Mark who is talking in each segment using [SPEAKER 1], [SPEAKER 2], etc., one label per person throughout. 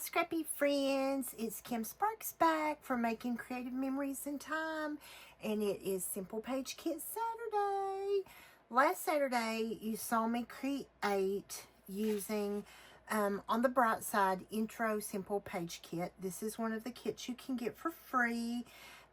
[SPEAKER 1] scrappy friends, it's Kim Sparks back for Making Creative Memories in Time, and it is Simple Page Kit Saturday. Last Saturday you saw me create using on the bright side Intro Simple Page Kit. This is one of the kits you can get for free.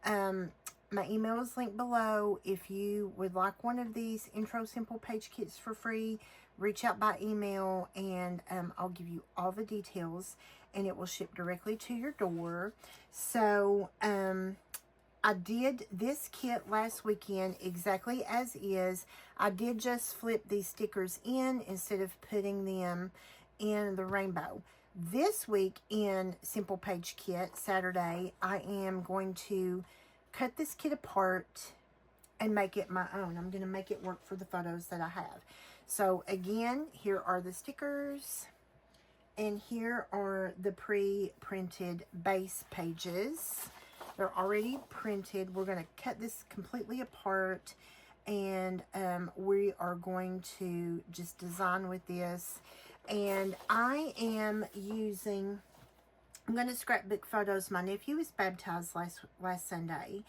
[SPEAKER 1] My email is linked below. If you would like one of these Intro Simple Page Kits for free, reach out by email and I'll give you all the details and it will ship directly to your door. So I did this kit last weekend exactly as is. I did just flip these stickers in instead of putting them in the rainbow. This week in Simple Page Kit Saturday, I am going to cut this kit apart and make it my own. I'm going to make it work for the photos that I have. So again, here are the stickers and here are the pre-printed base pages. They're already printed. We're going to cut this completely apart and we are going to just design with this. And I am using, I'm going to scrapbook photos. My nephew was baptized last Sunday.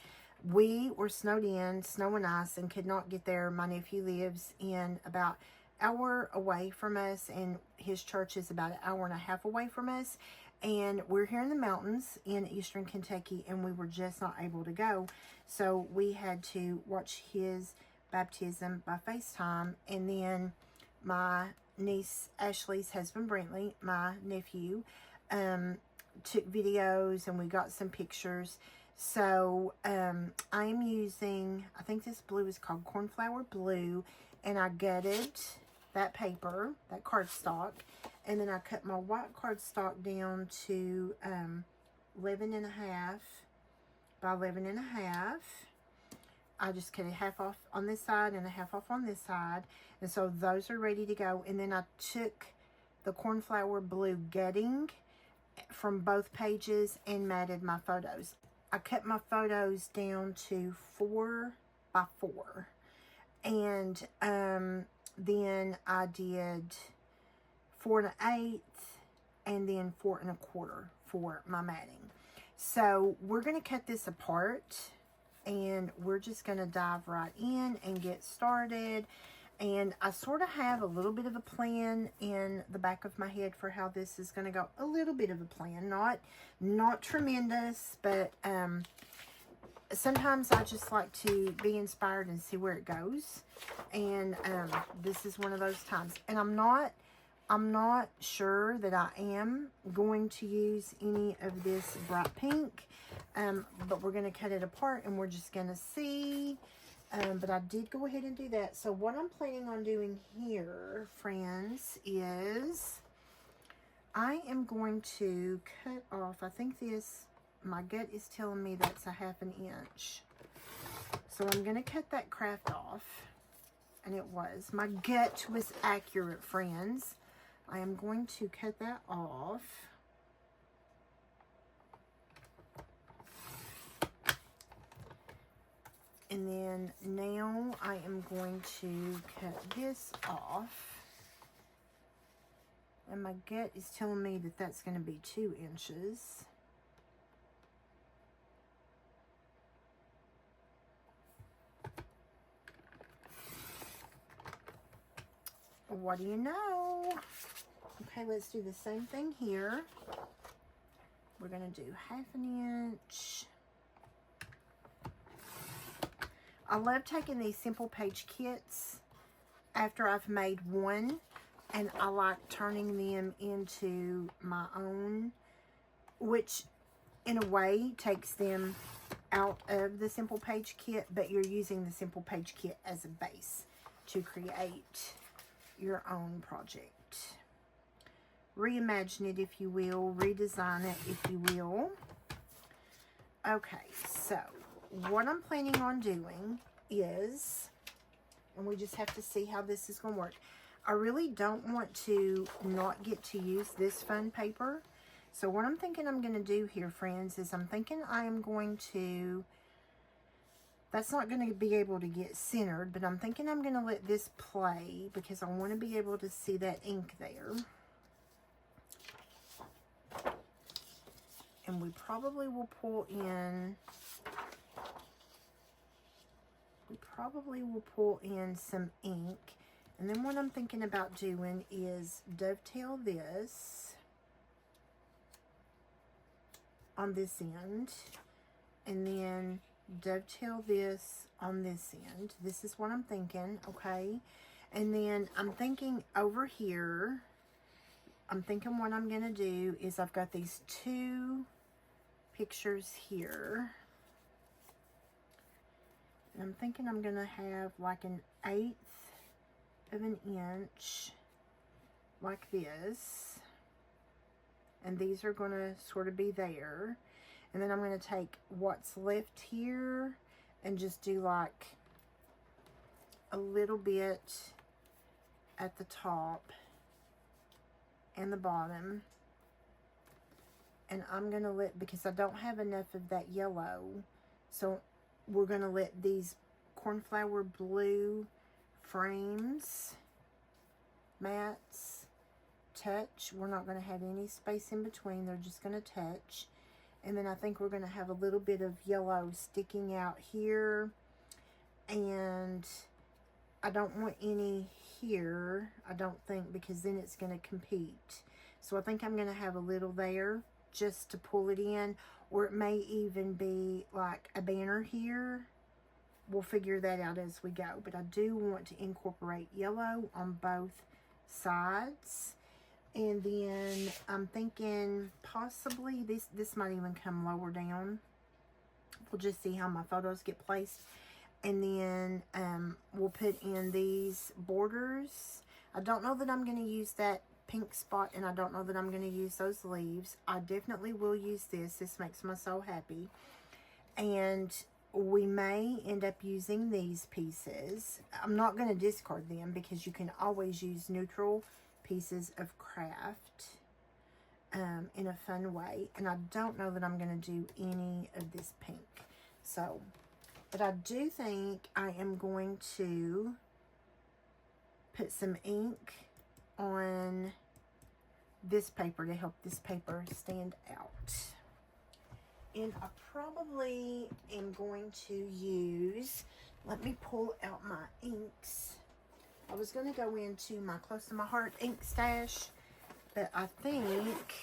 [SPEAKER 1] We were snowed in, snow and ice, and could not get there. My nephew lives in about an hour away from us, and his church is about an hour and a half away from us. And we're here in the mountains in eastern Kentucky, and we were just not able to go. So we had to watch his baptism by FaceTime. And then my niece Ashley's husband, Brantley, my nephew, took videos and we got some pictures. So I'm using, I think this blue is called Cornflower Blue, and I gutted that paper, that cardstock, and then I cut my white cardstock down to 11.5 by 11.5. I just cut a half off on this side and a half off on this side, and so those are ready to go. And then I took the Cornflower Blue gutting from both pages and matted my photos. I cut my photos down to 4 by 4, and then I did 4 1/8 and then 4 1/4 for my matting. So we're going to cut this apart and we're just going to dive right in and get started. And I sort of have a little bit of a plan in the back of my head for how this is going to go. A little bit of a plan, not tremendous, but sometimes I just like to be inspired and see where it goes. And this is one of those times. And I'm not sure that I am going to use any of this bright pink, but we're going to cut it apart and we're just going to see. But I did go ahead and do that. So what I'm planning on doing here, friends, is I am going to cut off, I think this, my gut is telling me that's a 1/2 inch. So I'm going to cut that craft off. And it was. My gut was accurate, friends. I am going to cut that off. And then now I am going to cut this off. And my gut is telling me that that's going to be 2 inches. What do you know? Okay, let's do the same thing here. We're going to do 1/2 inch. I love taking these Simple Page kits after I've made one, and I like turning them into my own, which in a way takes them out of the Simple Page kit, but you're using the Simple Page kit as a base to create your own project. Reimagine it, if you will. Redesign it, if you will. Okay, so what I'm planning on doing is, and we just have to see how this is going to work. I really don't want to not get to use this fun paper. So what I'm thinking I'm going to do here, friends, is I'm thinking I am going to, that's not going to be able to get centered, but I'm thinking I'm going to let this play because I want to be able to see that ink there. And we probably will pull in, some ink. And then what I'm thinking about doing is dovetail this on this end, and then dovetail this on this end. This is what I'm thinking, okay? And then I'm thinking over here, what I'm gonna do is I've got these two pictures here. And I'm thinking I'm gonna have like an 1/8 of an inch like this. And these are gonna sort of be there. And then I'm gonna take what's left here and just do like a little bit at the top and the bottom. And I'm gonna let, because I don't have enough of that yellow, so we're gonna let these cornflower blue frames, mats, touch. We're not gonna have any space in between, they're just gonna touch. And then I think we're gonna have a little bit of yellow sticking out here, and I don't want any here, I don't think, because then it's gonna compete. So I think I'm gonna have a little there just to pull it in, or it may even be like a banner here. We'll figure that out as we go, but I do want to incorporate yellow on both sides. And then I'm thinking possibly this might even come lower down. We'll just see how my photos get placed. And then we'll put in these borders. I don't know that I'm going to use that pink spot, and I don't know that I'm going to use those leaves. I definitely will use this. This makes my soul happy. And we may end up using these pieces. I'm not going to discard them because you can always use neutral pieces of craft in a fun way. And I don't know that I'm going to do any of this pink. So, but I do think I am going to put some ink on this paper to help this paper stand out. And I probably am going to use, let me pull out my inks. I was going to go into my Close to My Heart ink stash, but I think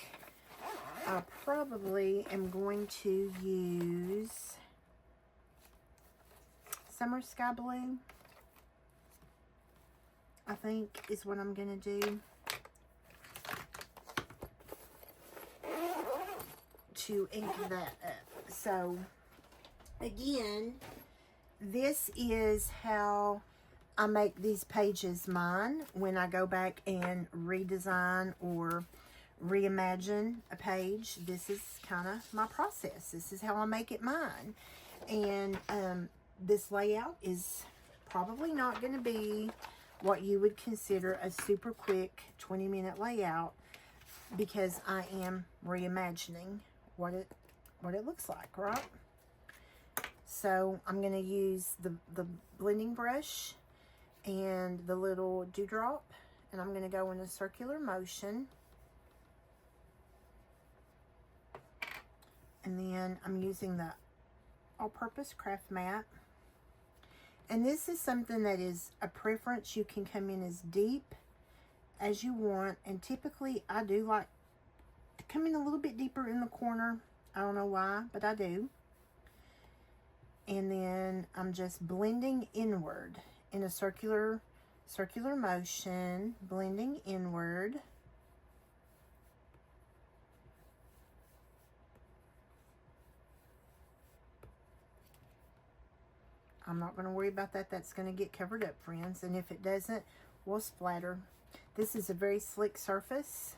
[SPEAKER 1] I probably am going to use Summer Sky Blue, I think is what I'm going to do to ink that up. So again, this is how I make these pages mine when I go back and redesign or reimagine a page. This is kind of my process. This is how I make it mine. And this layout is probably not going to be what you would consider a super quick 20-minute layout, because I am reimagining what it looks like, right? So I'm going to use the blending brush and the little dewdrop, and I'm going to go in a circular motion. And then I'm using the all-purpose craft mat. And this is something that is a preference. You can come in as deep as you want, and typically I do like to come in a little bit deeper in the corner. I don't know why, but I do. And then I'm just blending inward in a circular motion, blending inward. I'm not going to worry about that. That's going to get covered up, friends. And if it doesn't, we'll splatter. This is a very slick surface.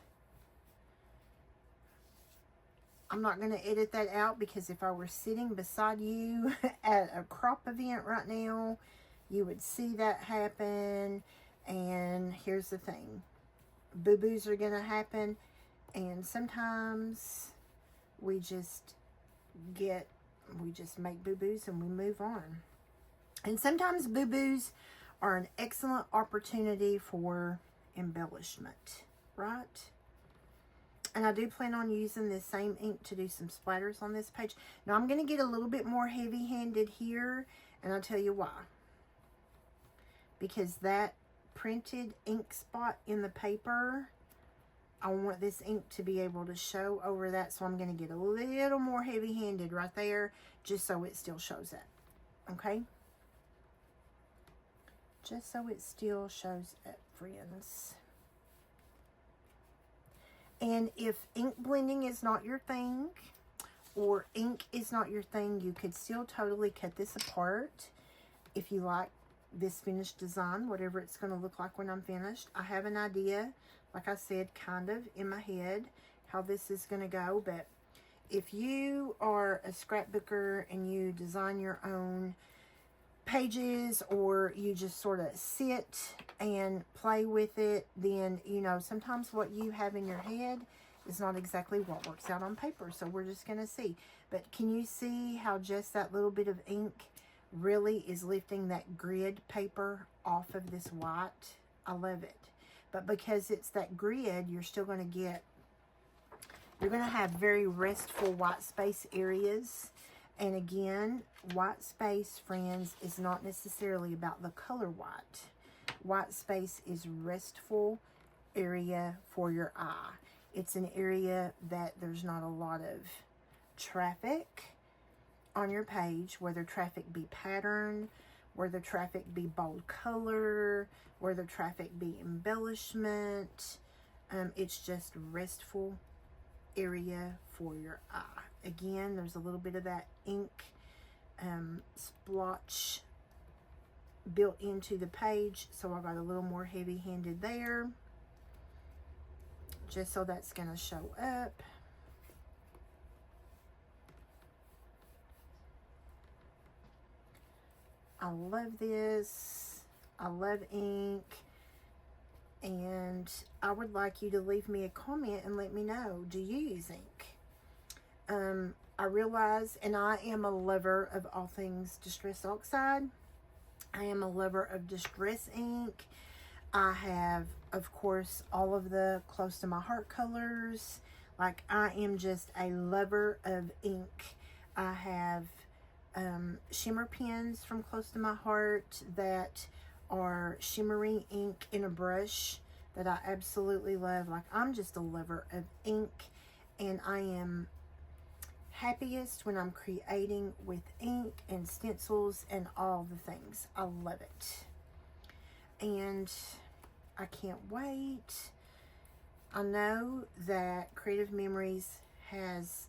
[SPEAKER 1] I'm not going to edit that out, because if I were sitting beside you at a crop event right now, you would see that happen. And here's the thing. Boo-boos are going to happen. And sometimes we just make boo-boos and we move on. And sometimes boo-boos are an excellent opportunity for embellishment, right? And I do plan on using this same ink to do some splatters on this page. Now I'm going to get a little bit more heavy-handed here, and I'll tell you why. Because that printed ink spot in the paper, I want this ink to be able to show over that, so I'm going to get a little more heavy-handed right there, just so it still shows up. Okay? Just so it still shows up, friends. And if ink blending is not your thing, or ink is not your thing, you could still totally cut this apart if you like this finished design, whatever it's going to look like when I'm finished. I have an idea, like I said, kind of in my head, how this is going to go. But if you are a scrapbooker and you design your own pages, or you just sort of sit and play with it, then, you know, sometimes what you have in your head is not exactly what works out on paper. So we're just going to see. But can you see how just that little bit of ink really is lifting that grid paper off of this white? I love it. But because it's that grid, you're still going to get, you're going to have very restful white space areas. And again, white space, friends, is not necessarily about the color white. White space is restful area for your eye. It's an area that there's not a lot of traffic on your page, whether traffic be pattern, whether traffic be bold color, whether traffic be embellishment. It's just restful area for your eye. Again, there's a little bit of that ink splotch built into the page, so I got a little more heavy-handed there, just so that's going to show up. I love this. I love ink. And I would like you to leave me a comment and let me know, do you use ink? I realize, and I am a lover of all things Distress Oxide. I am a lover of Distress ink. I have, of course, all of the close to my heart colors. Like, I am just a lover of ink. I have shimmer pens from close to my heart that are shimmery ink in a brush that I absolutely love. Like, I'm just a lover of ink, and I am happiest when I'm creating with ink and stencils and all the things. I love it. And I can't wait. I know that Creative Memories has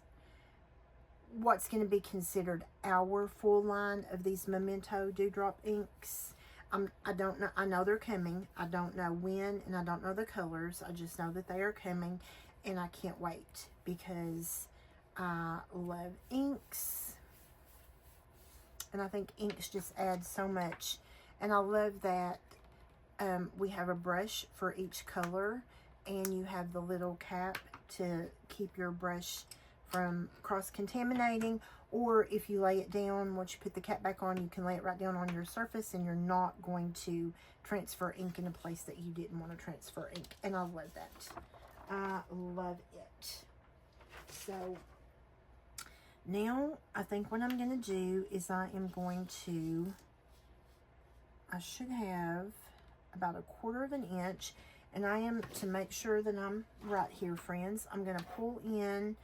[SPEAKER 1] what's going to be considered our full line of these Memento Dewdrop inks. I don't know. I know they're coming. I don't know when, and I don't know the colors. I just know that they are coming, and I can't wait because I love inks, and I think inks just add so much. And I love that we have a brush for each color, and you have the little cap to keep your brush from cross-contaminating, or if you lay it down, once you put the cap back on, you can lay it right down on your surface, and you're not going to transfer ink in a place that you didn't want to transfer ink. And I love that. I love it. So now I think what I'm going to do is I should have about 1/4 of an inch, and I am, to make sure that I'm right here, friends, I'm going to pull in,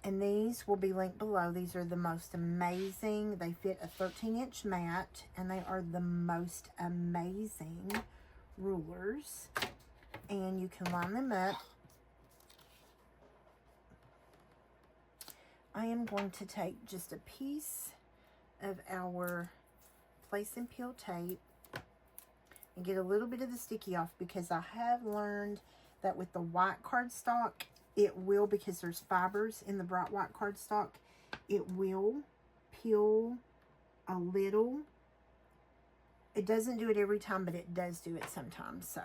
[SPEAKER 1] and these will be linked below. These are the most amazing. They fit a 13-inch mat, and they are the most amazing rulers, and you can line them up. I am going to take just a piece of our place and peel tape and get a little bit of the sticky off, because I have learned that with the white cardstock, it will, because there's fibers in the bright white cardstock, it will peel a little. It doesn't do it every time, but it does do it sometimes. So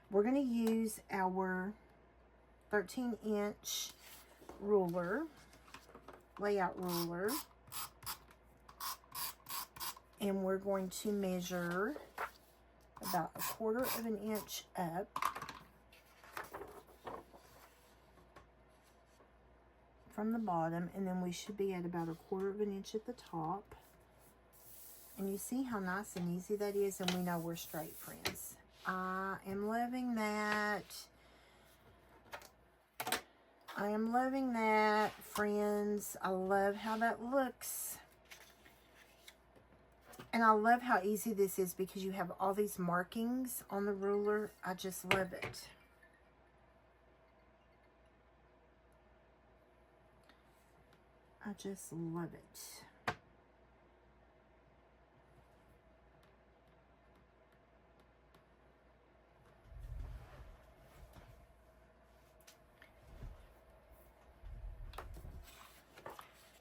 [SPEAKER 1] we're going to use our 13-inch ruler, layout ruler, and we're going to measure about 1/4 of an inch up. from the bottom, and then we should be at about 1/4 of an inch at the top. And you see how nice and easy that is, and we know we're straight, friends. I am loving that. I am loving that, friends. I love how that looks. And I love how easy this is because you have all these markings on the ruler. I just love it. I just love it.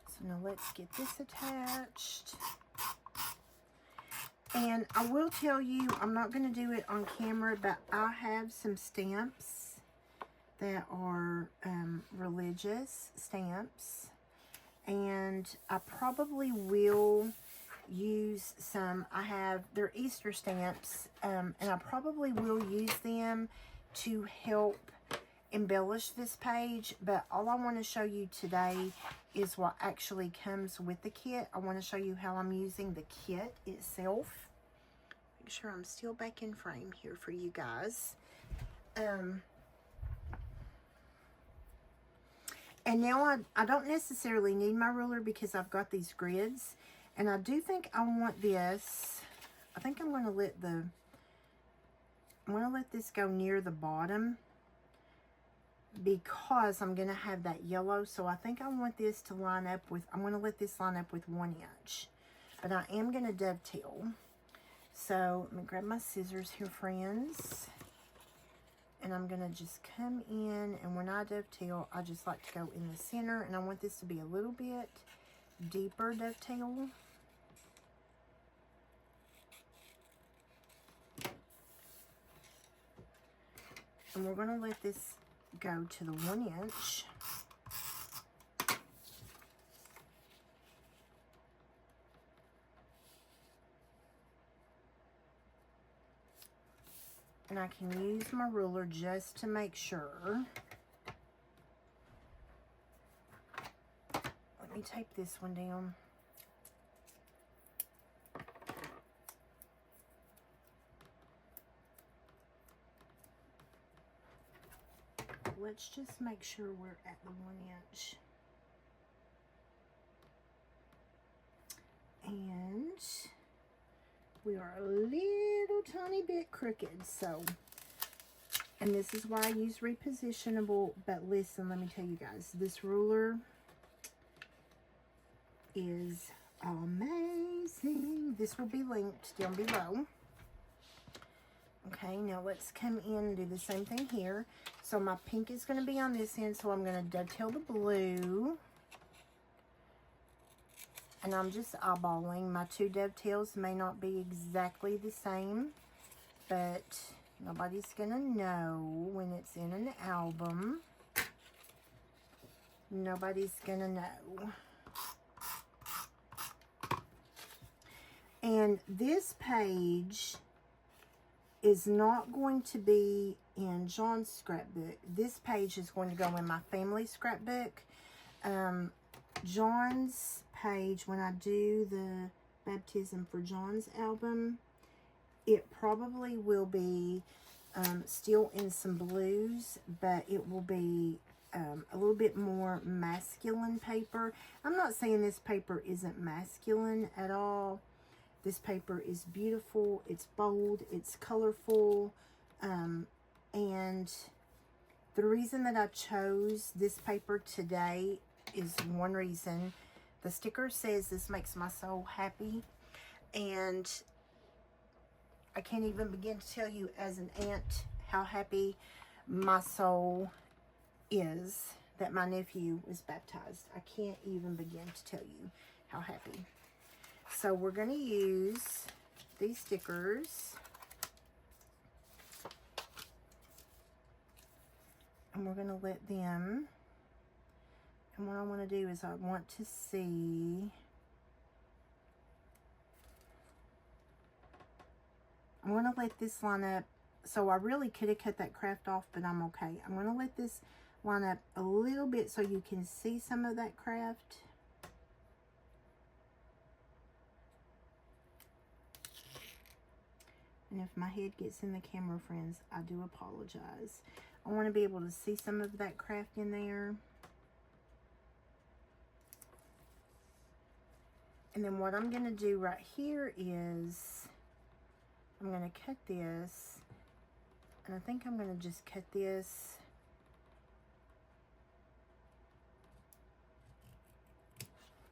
[SPEAKER 1] So now let's get this attached. And I will tell you, I'm not going to do it on camera, but I have some stamps that are religious stamps. And I probably will use some. They're Easter stamps, and I probably will use them to help embellish this page. But all I want to show you today is what actually comes with the kit. I want to show you how I'm using the kit itself. Make sure I'm still back in frame here for you guys. And now I don't necessarily need my ruler because I've got these grids. And I do think I want this. I think I'm going to let this go near the bottom because I'm going to have that yellow. So I think I want this to line up with, I'm going to let this line up with 1 inch. But I am going to dovetail. So let me grab my scissors here, friends. And I'm going to just come in, and when I dovetail, I just like to go in the center, and I want this to be a little bit deeper dovetail. And we're going to let this go to the 1 inch. And I can use my ruler just to make sure. Let me tape this one down. Let's just make sure we're at the 1 inch. And we are a little tiny bit crooked, so, and this is why I use repositionable. But listen, let me tell you guys, this ruler is amazing. This will be linked down below. Okay, now let's come in and do the same thing here. So my pink is going to be on this end, so I'm going to dovetail the blue. And I'm just eyeballing. My 2 dovetails may not be exactly the same, but nobody's going to know when it's in an album. Nobody's going to know. And this page is not going to be in John's scrapbook. This page is going to go in my family scrapbook. John's page, when I do the baptism for John's album, it probably will be still in some blues, but it will be a little bit more masculine paper. I'm not saying this paper isn't masculine at all. This paper is beautiful, it's bold, it's colorful, and the reason that I chose this paper today is one reason. The sticker says this makes my soul happy, and I can't even begin to tell you as an aunt how happy my soul is that my nephew was baptized. I can't even begin to tell you how happy. So we're going to use these stickers, and we're going to let them, and what I want to do is I want to see, I'm going to let this line up. So I really could have cut that craft off, but I'm okay. I'm going to let this line up a little bit so you can see some of that craft. And if my head gets in the camera, friends, I do apologize. I want to be able to see some of that craft in there. And then what I'm going to do right here is I'm going to cut this. And I think I'm going to just cut this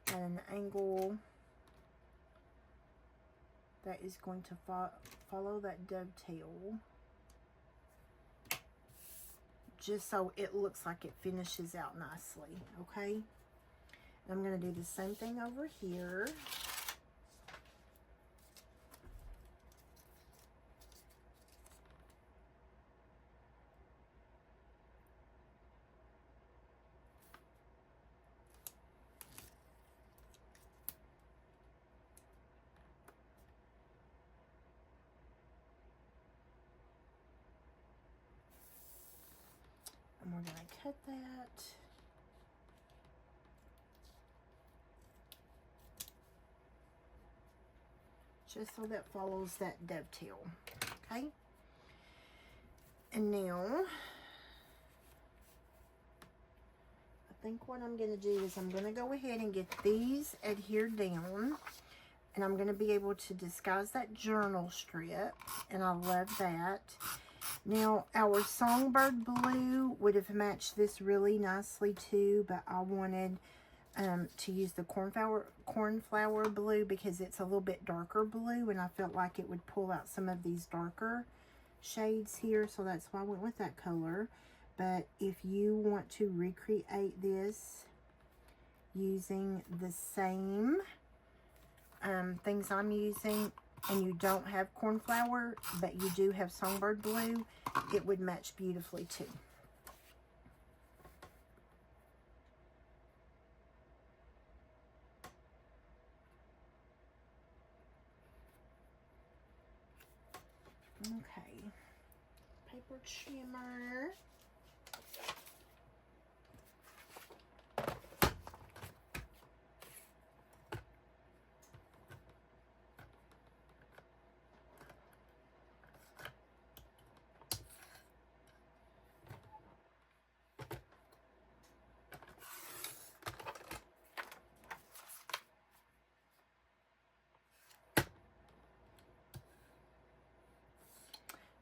[SPEAKER 1] at an angle that is going to follow that dovetail, just so it looks like it finishes out nicely, okay? And I'm going to do the same thing over here. And we're going to cut that. Just so that follows that dovetail, okay? And now, I think what I'm going to do is I'm going to go ahead and get these adhered down. And I'm going to be able to disguise that journal strip. And I love that. Now, our songbird blue would have matched this really nicely too, but I wanted to use the cornflower blue because it's a little bit darker blue, and I felt like it would pull out some of these darker shades here, so that's why I went with that color. But if you want to recreate this using the same things I'm using, and you don't have cornflower, but you do have songbird blue, it would match beautifully too. Okay, paper trimmer.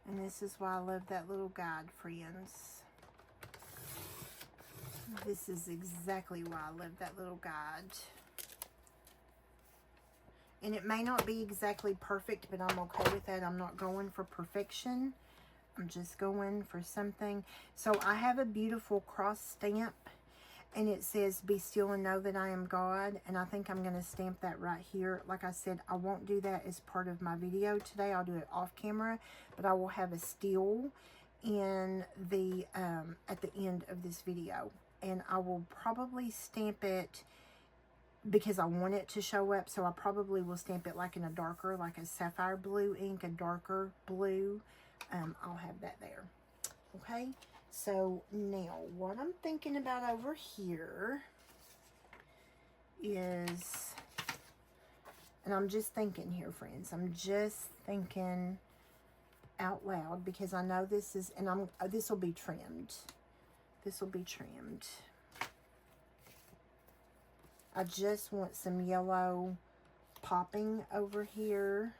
[SPEAKER 1] And this is why I love that little guide, friends. This is exactly why I love that little guide. And it may not be exactly perfect, but I'm okay with that. I'm not going for perfection. I'm just going for something. So I have a beautiful cross stamp, and it says, "Be still and know that I am God." And I think I'm going to stamp that right here. Like I said, I won't do that as part of my video today. I'll do it off camera, but I will have a still in the at the end of this video. And I will probably stamp it because I want it to show up. So I probably will stamp it like in a darker, like a sapphire blue ink, a darker blue. I'll have that there. Okay. So now what I'm thinking about over here is, and I'm just thinking here, friends, I'm just thinking out loud because I know this is, and this will be trimmed. This will be trimmed. I just want some yellow popping over here.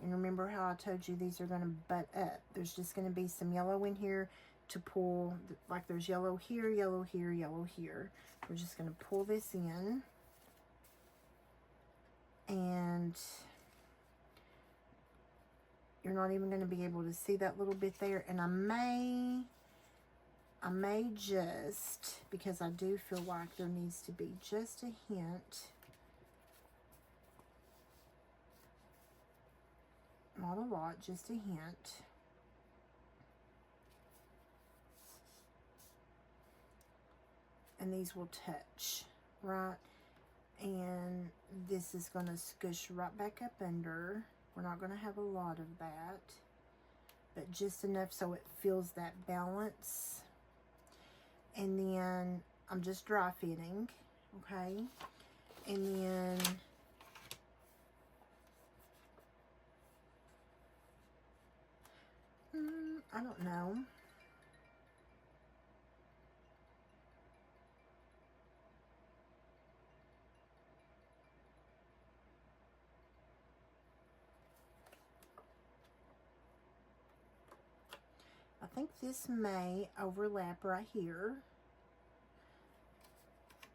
[SPEAKER 1] And remember how I told you these are going to butt up. There's just going to be some yellow in here to pull, like there's yellow here, yellow here, yellow here. We're just going to pull this in. And you're not even going to be able to see that little bit there. And I may just, because I do feel like there needs to be just a hint. Not a lot, just a hint. And these will touch, right? And this is going to squish right back up under. We're not going to have a lot of that. but just enough so it feels that balance. And then I'm just dry fitting, okay? And then I don't know. I think this may overlap right here.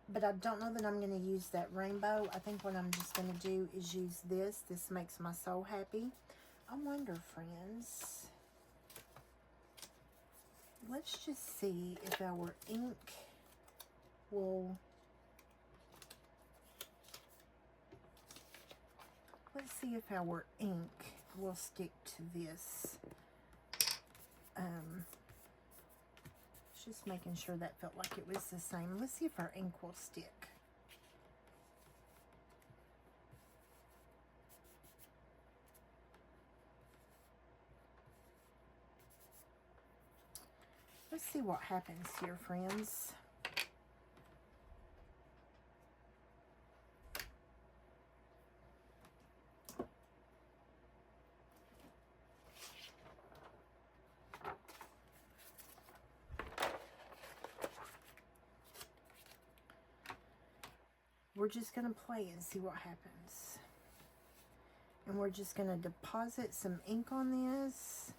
[SPEAKER 1] But I don't know that I'm going to use that rainbow. I think what I'm just going to do is use this. This makes my soul happy. I wonder, friends. Let's just see if our ink will... Let's see if our ink will stick to this. Just making sure that felt like it was the same. Let's see if our ink will stick. Let's see what happens here, friends. We're just going to play and see what happens. And we're just going to deposit some ink on this.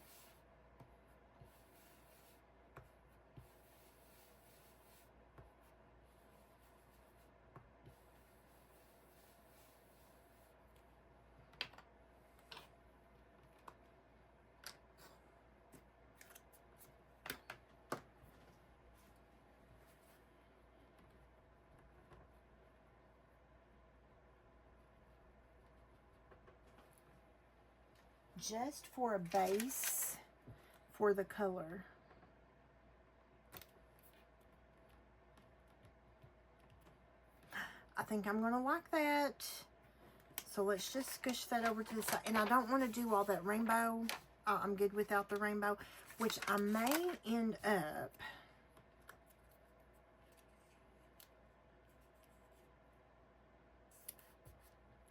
[SPEAKER 1] Just for a base for the color. I think I'm going to like that. So let's just squish that over to the side. And I don't want to do all that rainbow. I'm good without the rainbow, which I may end up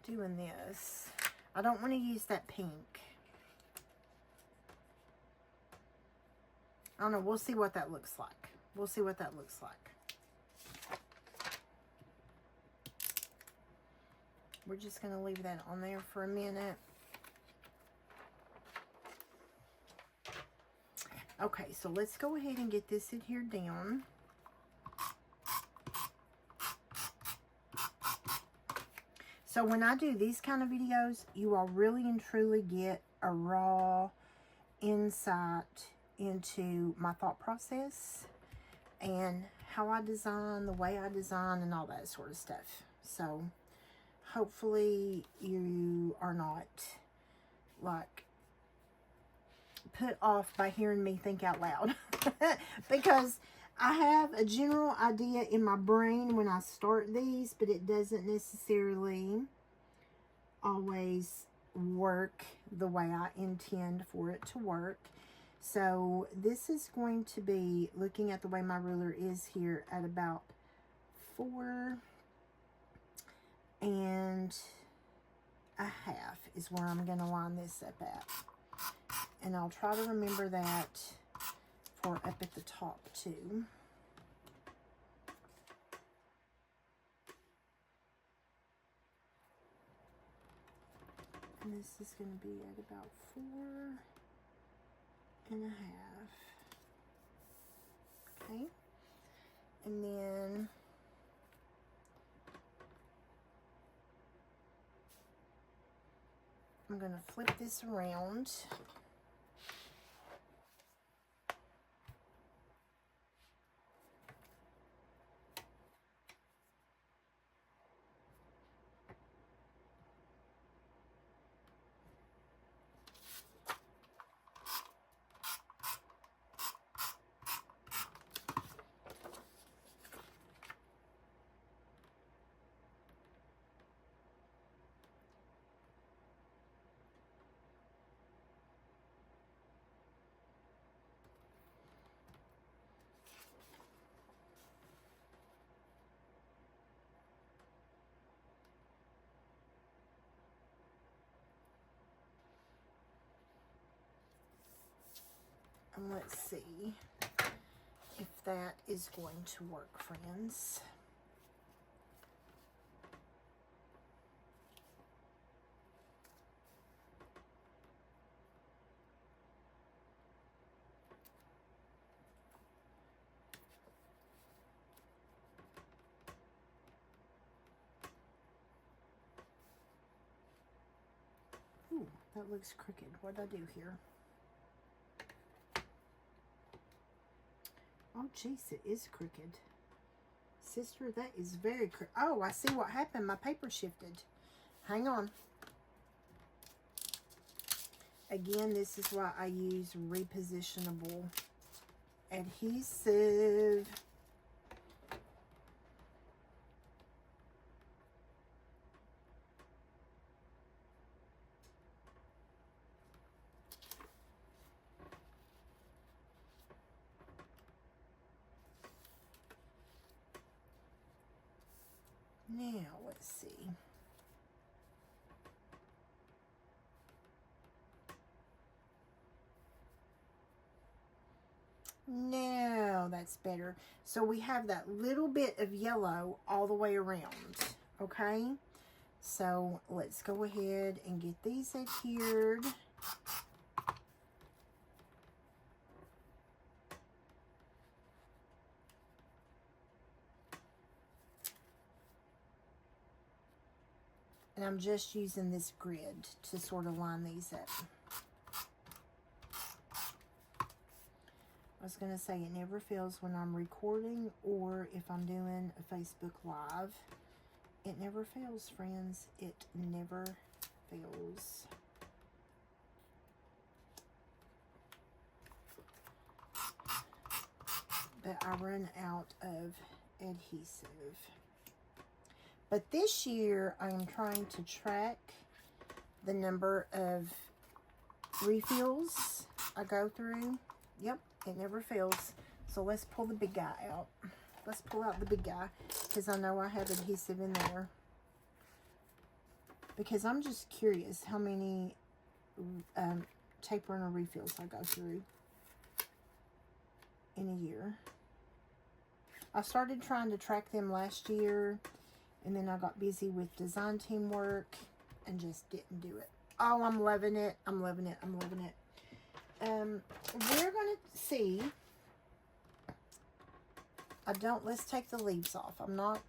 [SPEAKER 1] doing this. I don't want to use that pink. I don't know. We'll see what that looks like. We'll see what that looks like. We're just going to leave that on there for a minute. Okay, so let's go ahead and get this adhered down. So when I do these kind of videos, you all really and truly get a raw insight into my thought process and how I design, the way I design, and all that sort of stuff. So hopefully you are not like put off by hearing me think out loud because I have a general idea in my brain when I start these, but it doesn't necessarily always work the way I intend for it to work. So this is going to be, looking at the way my ruler is here, at about 4 1/2 is where I'm going to line this up at. And I'll try to remember that for up at the top too. And this is going to be at about 4 1/2. Okay. And then I'm going to flip this around. And let's see if that is going to work, friends. Ooh, that looks crooked. What did I do here? Oh, jeez, it is crooked. Sister, that is very crooked. Oh, I see what happened. My paper shifted. Hang on. Again, this is why I use repositionable adhesive. Now, let's see. No, that's better. So we have that little bit of yellow all the way around, okay? So let's go ahead and get these adhered. And I'm just using this grid to sort of line these up. I was going to say it never fails when I'm recording or if I'm doing a Facebook Live. It never fails, friends. It never fails. But I run out of adhesive. But this year, I am trying to track the number of refills I go through. Yep, it never fails. So let's pull the big guy out. Let's pull out the big guy because I know I have adhesive in there. Because I'm just curious how many tape runner refills I go through in a year. I started trying to track them last year, and then I got busy with design team work and just didn't do it. Oh, I'm loving it. I'm loving it. I'm loving it. We're going to see. Let's take the leaves off. I'm not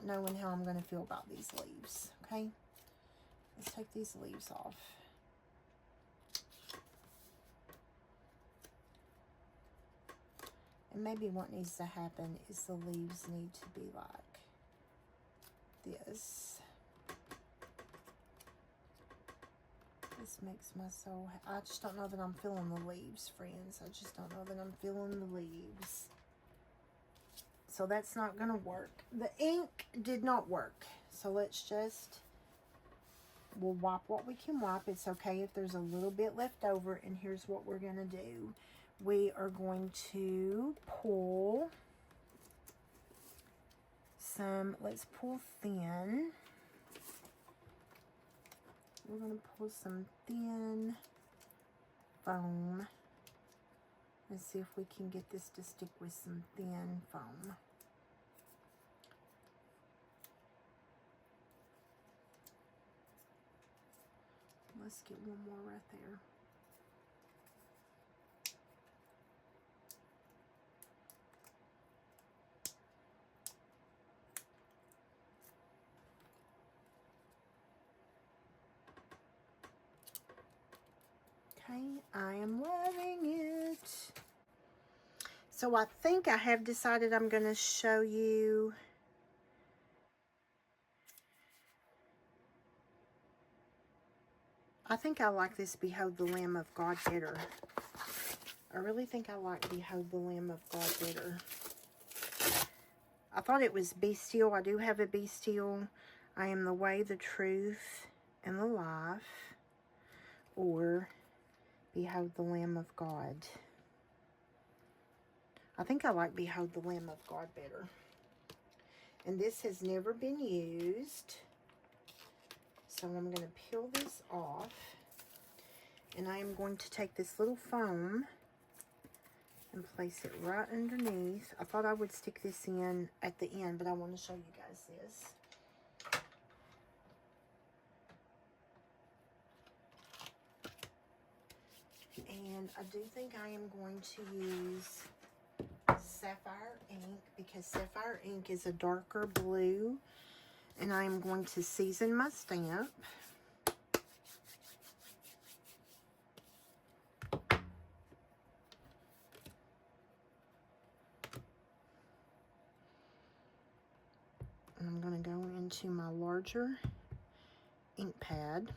[SPEAKER 1] knowing how I'm going to feel about these leaves. Okay. Let's take these leaves off. And maybe what needs to happen is the leaves need to be like this. This makes my soul I just don't know that I'm feeling the leaves, friends. I just don't know that I'm feeling the leaves. So that's not going to work. The ink did not work. So let's just, we'll wipe what we can wipe. It's okay if there's a little bit left over. And here's what we're going to do. We are going to pull some, let's pull thin. We're going to pull some thin foam. Let's see if we can get this to stick with some thin foam. Let's get one more right there. Okay, I am loving it. So I think I have decided I'm going to show you I think I like this Behold the Lamb of God better. I really think I like Behold the Lamb of God better. I thought it was Be Still. I do have a Be Still. I am the way, the truth, and the life. Or Behold the Lamb of God. I think I like Behold the Lamb of God better. And this has never been used. So I'm going to peel this off. And I am going to take this little foam and place it right underneath. I thought I would stick this in at the end, but I want to show you guys this. And I do think I am going to use sapphire ink, because sapphire ink is a darker blue, and I am going to season my stamp. And I'm going to go into my larger ink pad,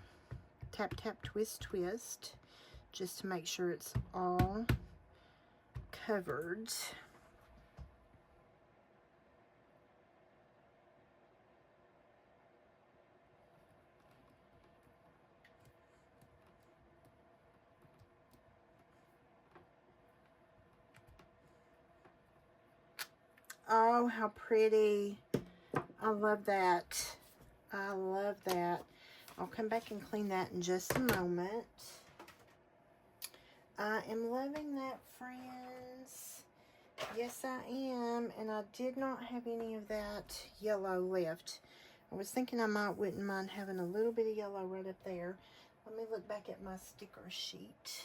[SPEAKER 1] tap, tap, twist, twist, just to make sure it's all covered. Oh, how pretty. I love that. I love that. I'll come back and clean that in just a moment. I am loving that, friends. Yes, I am. And I did not have any of that yellow left. I was thinking wouldn't mind having a little bit of yellow right up there. Let me look back at my sticker sheet.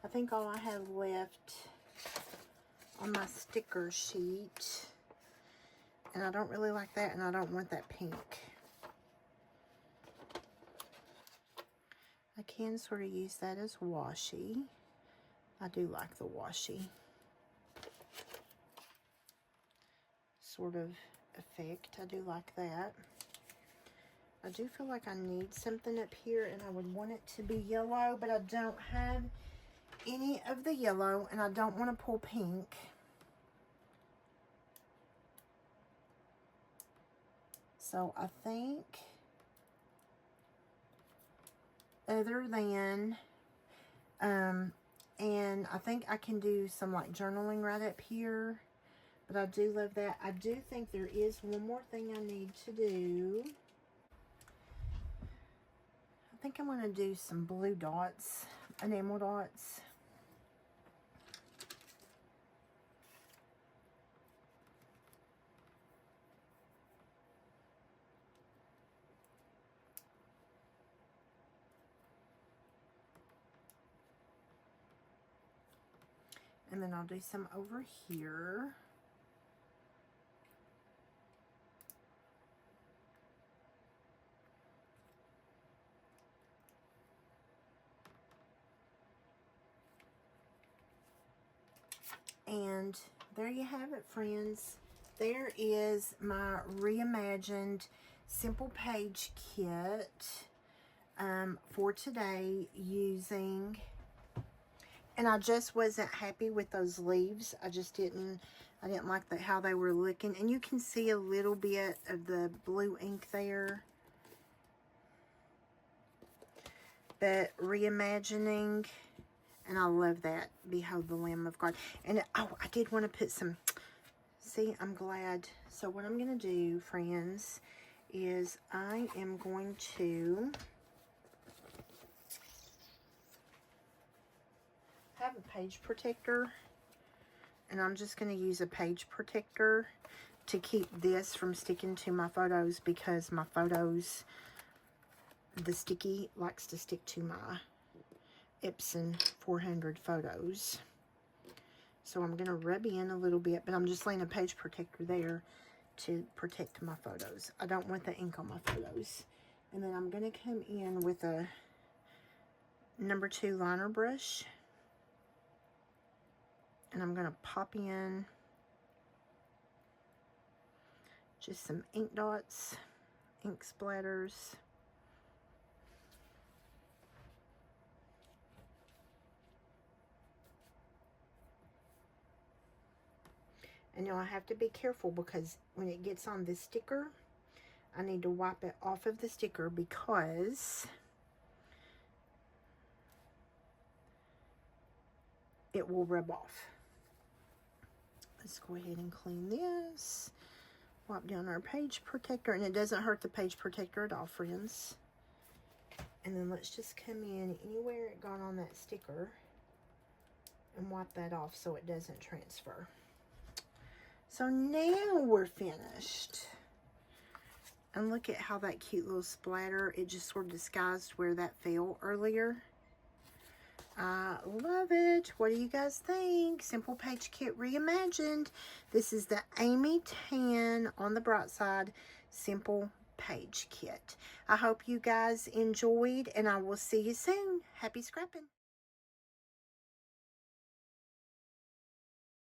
[SPEAKER 1] I think all I have left on my sticker sheet, and I don't really like that, and I don't want that pink. I can sort of use that as washi. I do like the washi sort of effect. I do like that. I do feel like I need something up here, and I would want it to be yellow, but I don't have any of the yellow, and I don't want to pull pink. So I think, other than, and I think I can do some like journaling right up here, but I do love that. I do think there is one more thing I need to do. I think I'm going to do some blue dots, enamel dots. And then I'll do some over here. And there you have it, friends. There is my reimagined simple page kit for today, using, and I just wasn't happy with those leaves. I didn't like how they were looking, and you can see a little bit of the blue ink there. But reimagining, and I love that. Behold the Lamb of God. And oh, I did want to put some, see, I'm glad. So what I'm going to do, friends, is I am going to have a page protector, and I'm just going to use a page protector to keep this from sticking to my photos, because my photos, the sticky likes to stick to my Epson 400 photos. So I'm going to rub in a little bit, but I'm just laying a page protector there to protect my photos. I don't want the ink on my photos. And then I'm going to come in with a number 2 liner brush, and I'm going to pop in just some ink dots, ink splatters. And now I have to be careful, because when it gets on this sticker, I need to wipe it off of the sticker, because it will rub off. Let's go ahead and clean this. Wipe down our page protector, and it doesn't hurt the page protector at all, friends. And then let's just come in anywhere it got on that sticker, and wipe that off so it doesn't transfer. So now we're finished. And look at how that cute little splatter, it just sort of disguised where that fell earlier. I love it. What do you guys think? Simple Page Kit Reimagined. This is the Amy Tan on the bright side Simple Page Kit. I hope you guys enjoyed, and I will see you soon. Happy scrapping.